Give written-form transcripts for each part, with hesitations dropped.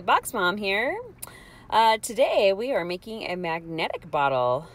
Box Mom here. Today we are making a magnetic bottle.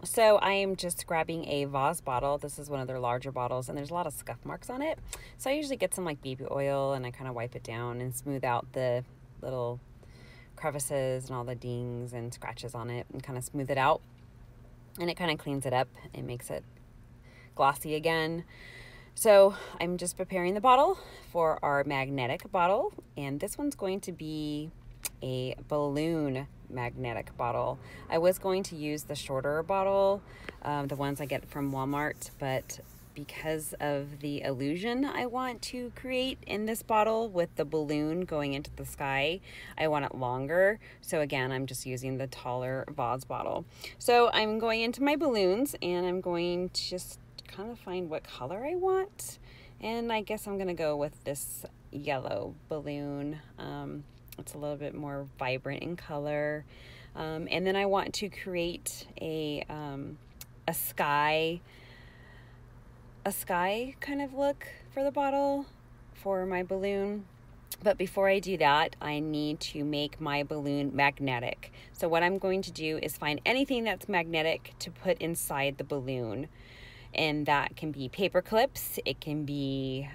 So I am just grabbing a vase bottle. This is one of their larger bottles and there's a lot of scuff marks on it. So I usually get some like baby oil and I kind of wipe it down and smooth out the little crevices and all the dings and scratches on it and kind of smooth it out. And it kind of cleans it up and makes it glossy again. So I'm just preparing the bottle for our magnetic bottle, and this one's going to be a balloon magnetic bottle. I was going to use the shorter bottle, the ones I get from Walmart, but because of the illusion I want to create in this bottle with the balloon going into the sky, I want it longer. So again, I'm just using the taller vase bottle. So I'm going into my balloons and I'm going to just kind of find what color I want, and I guess I'm gonna go with this yellow balloon. It's a little bit more vibrant in color, and then I want to create a sky kind of look for the bottle for my balloon. But before I do that, I need to make my balloon magnetic. So what I'm going to do is find anything that's magnetic to put inside the balloon. And that can be paper clips, it can be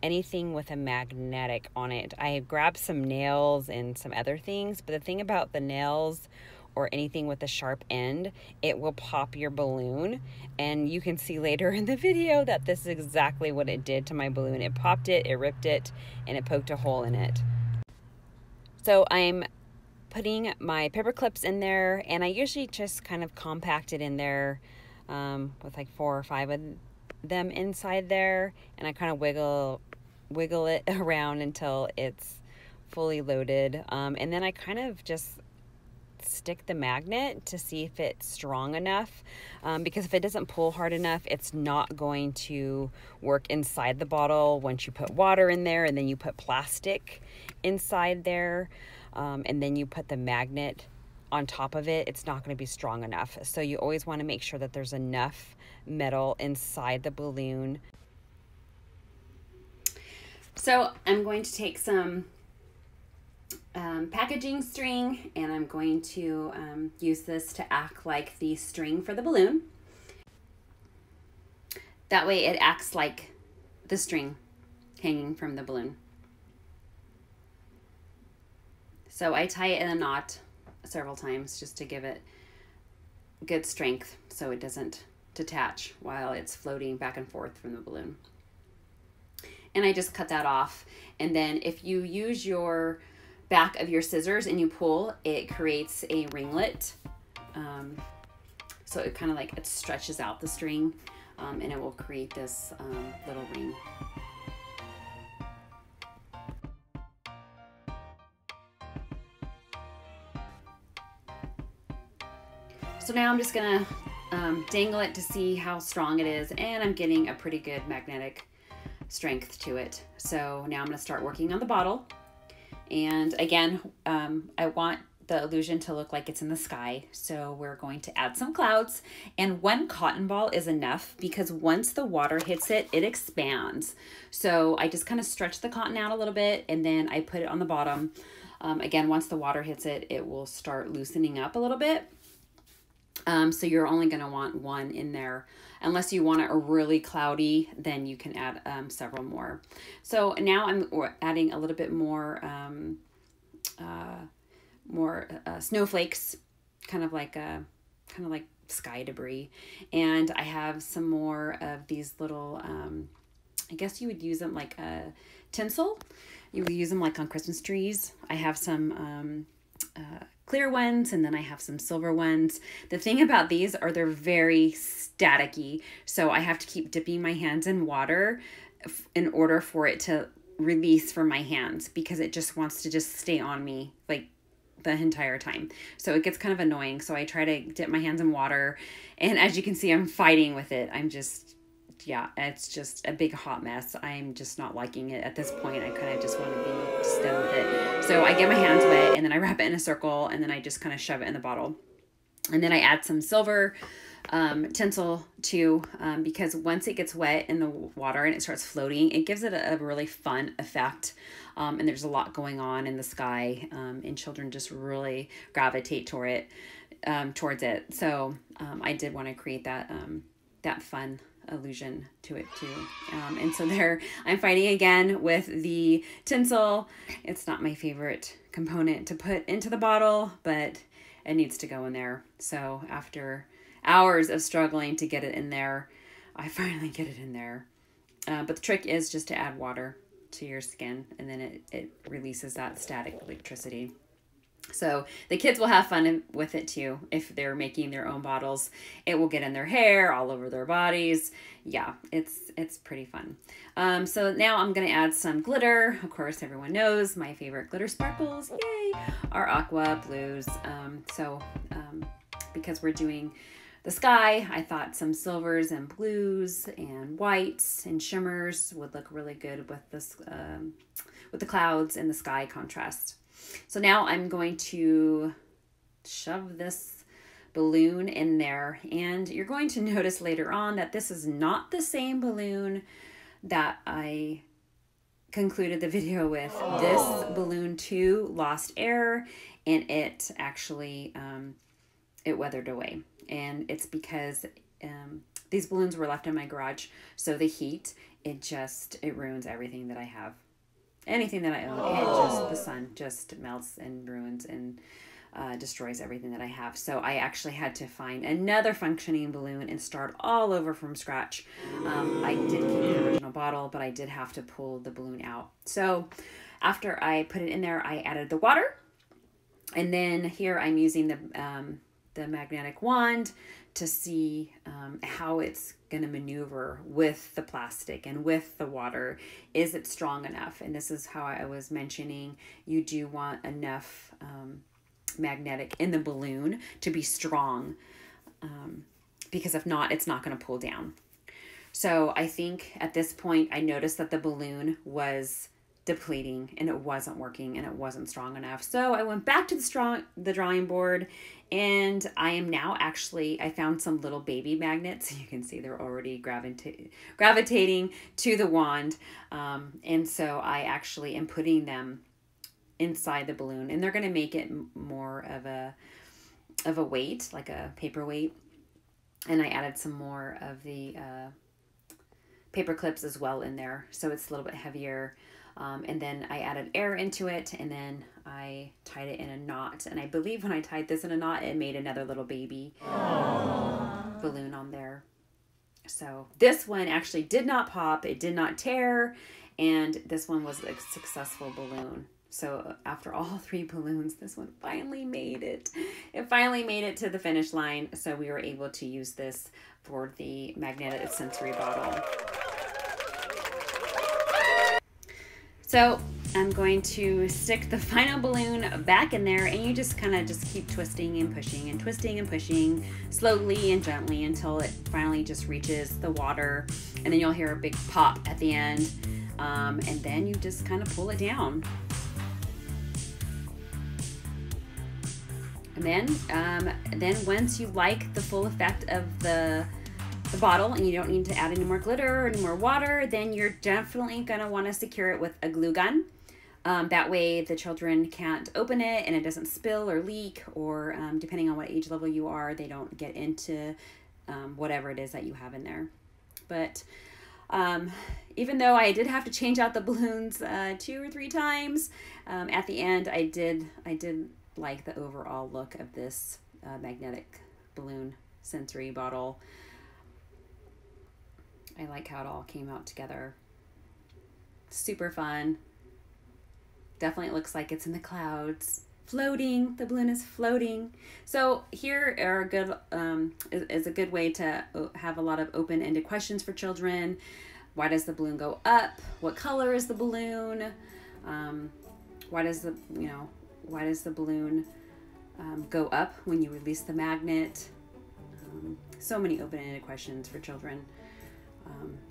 anything with a magnetic on it. I grabbed some nails and some other things, but the thing about the nails or anything with a sharp end, it will pop your balloon. And you can see later in the video that this is exactly what it did to my balloon. It popped it, it ripped it, and it poked a hole in it. So I'm putting my paper clips in there, and I usually just kind of compact it in there with like 4 or 5 of them inside there, and I kind of wiggle it around until it's fully loaded, and then I kind of just stick the magnet to see if it's strong enough, because if it doesn't pull hard enough, it's not going to work inside the bottle once you put water in there and then you put plastic inside there, and then you put the magnet on top of it. It's not going to be strong enough. So you always want to make sure that there's enough metal inside the balloon. So I'm going to take some packaging string, and I'm going to use this to act like the string for the balloon. That way it acts like the string hanging from the balloon. So I tie it in a knot several times just to give it good strength so it doesn't detach while it's floating back and forth from the balloon. And I just cut that off, and then if you use your back of your scissors and you pull, it creates a ringlet, so it kind of like it stretches out the string, and it will create this little ring. So now I'm just gonna dangle it to see how strong it is, and I'm getting a pretty good magnetic strength to it. So now I'm gonna start working on the bottle. And again, I want the illusion to look like it's in the sky. So we're going to add some clouds, and 1 cotton ball is enough because once the water hits it, it expands. So I just kind of stretch the cotton out a little bit, and then I put it on the bottom. Again, once the water hits it, it will start loosening up a little bit. So you're only going to want 1 in there. Unless you want it really cloudy, then you can add several more. So now I'm adding a little bit more snowflakes, kind of like sky debris. And I have some more of these little, I guess you would use them like a tinsel. You would use them like on Christmas trees. I have some clear ones, and then I have some silver ones. The thing about these are they're very staticky, so I have to keep dipping my hands in water in order for it to release from my hands, because it just wants to just stay on me like the entire time. So it gets kind of annoying. So I try to dip my hands in water, and as you can see, I'm fighting with it. Yeah, it's just a big hot mess. I'm just not liking it at this point. I kind of just want to be done with it. So I get my hands wet, and then I wrap it in a circle, and then I just kind of shove it in the bottle. And then I add some silver tinsel too, because once it gets wet in the water and it starts floating, it gives it a really fun effect. and there's a lot going on in the sky, and children just really gravitate towards it. So I did want to create that that fun illusion to it too. And so there I'm fighting again with the tinsel. It's not my favorite component to put into the bottle, but it needs to go in there. So after hours of struggling to get it in there, I finally get it in there. But the trick is just to add water to your skin, and then it releases that static electricity. So the kids will have fun with it too. If they're making their own bottles, it will get in their hair, all over their bodies. Yeah, it's pretty fun. So now I'm going to add some glitter. Of course, everyone knows my favorite glitter sparkles, yay, are aqua blues. Because we're doing the sky, I thought some silvers and blues and whites and shimmers would look really good with this, with the clouds and the sky contrast. So now I'm going to shove this balloon in there, and you're going to notice later on that this is not the same balloon that I concluded the video with. This balloon too lost air, and it actually it weathered away, and it's because these balloons were left in my garage, so the heat, it ruins everything that I have. Anything that I own, the sun just melts and ruins and destroys everything that I have. So I actually had to find another functioning balloon and start all over from scratch. I did keep the original bottle, but I did have to pull the balloon out. So after I put it in there, I added the water. And then here I'm using the magnetic wand to see how it's going to maneuver with the plastic and with the water. Is it strong enough? And this is how I was mentioning, you do want enough magnetic in the balloon to be strong, because if not, it's not going to pull down. So I think at this point I noticed that the balloon was depleting and it wasn't working and it wasn't strong enough. So I went back to the drawing board, and I am now I found some little baby magnets. You can see they're already gravitating to the wand. And so I actually am putting them inside the balloon, and they're going to make it more of a weight, like a paperweight. And I added some more of the paper clips as well in there, so it's a little bit heavier. And then I added air into it, and then I tied it in a knot. And I believe when I tied this in a knot, it made another little baby balloon on there. So this one actually did not pop, it did not tear, and this one was a successful balloon. So after all 3 balloons, this one finally made it. It finally made it to the finish line, so we were able to use this for the magnetic sensory bottle. So I'm going to stick the final balloon back in there, and you just kind of keep twisting and pushing and twisting and pushing slowly and gently until it finally just reaches the water, and then you'll hear a big pop at the end, and then you just kind of pull it down. And then once you like the full effect of the bottle and you don't need to add any more glitter or any more water, then you're definitely going to want to secure it with a glue gun. That way the children can't open it and it doesn't spill or leak, or depending on what age level you are, they don't get into whatever it is that you have in there. But even though I did have to change out the balloons 2 or 3 times, at the end I did like the overall look of this magnetic balloon sensory bottle. I like how it all came out together. Super fun. Definitely looks like it's in the clouds, floating. The balloon is floating. So here are a good is a good way to have a lot of open-ended questions for children. Why does the balloon go up? What color is the balloon? Why does the balloon go up when you release the magnet? So many open-ended questions for children.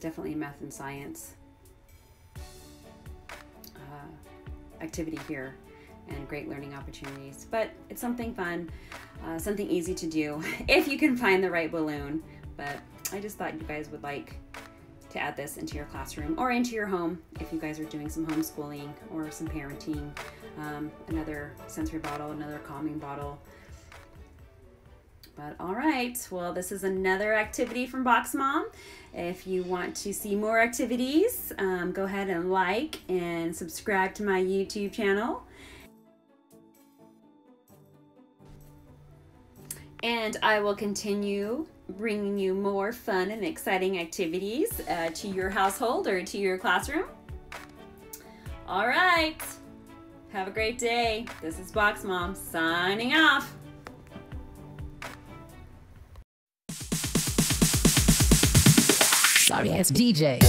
Definitely math and science activity here, and great learning opportunities. But it's something fun, something easy to do if you can find the right balloon. But I just thought you guys would like to add this into your classroom or into your home if you guys are doing some homeschooling or some parenting. Another sensory bottle, another calming bottle. But all right, well, this is another activity from Box Mom. If you want to see more activities, go ahead and like and subscribe to my YouTube channel. And I will continue bringing you more fun and exciting activities to your household or to your classroom. All right, have a great day. This is Box Mom signing off. Sorry ass DJ.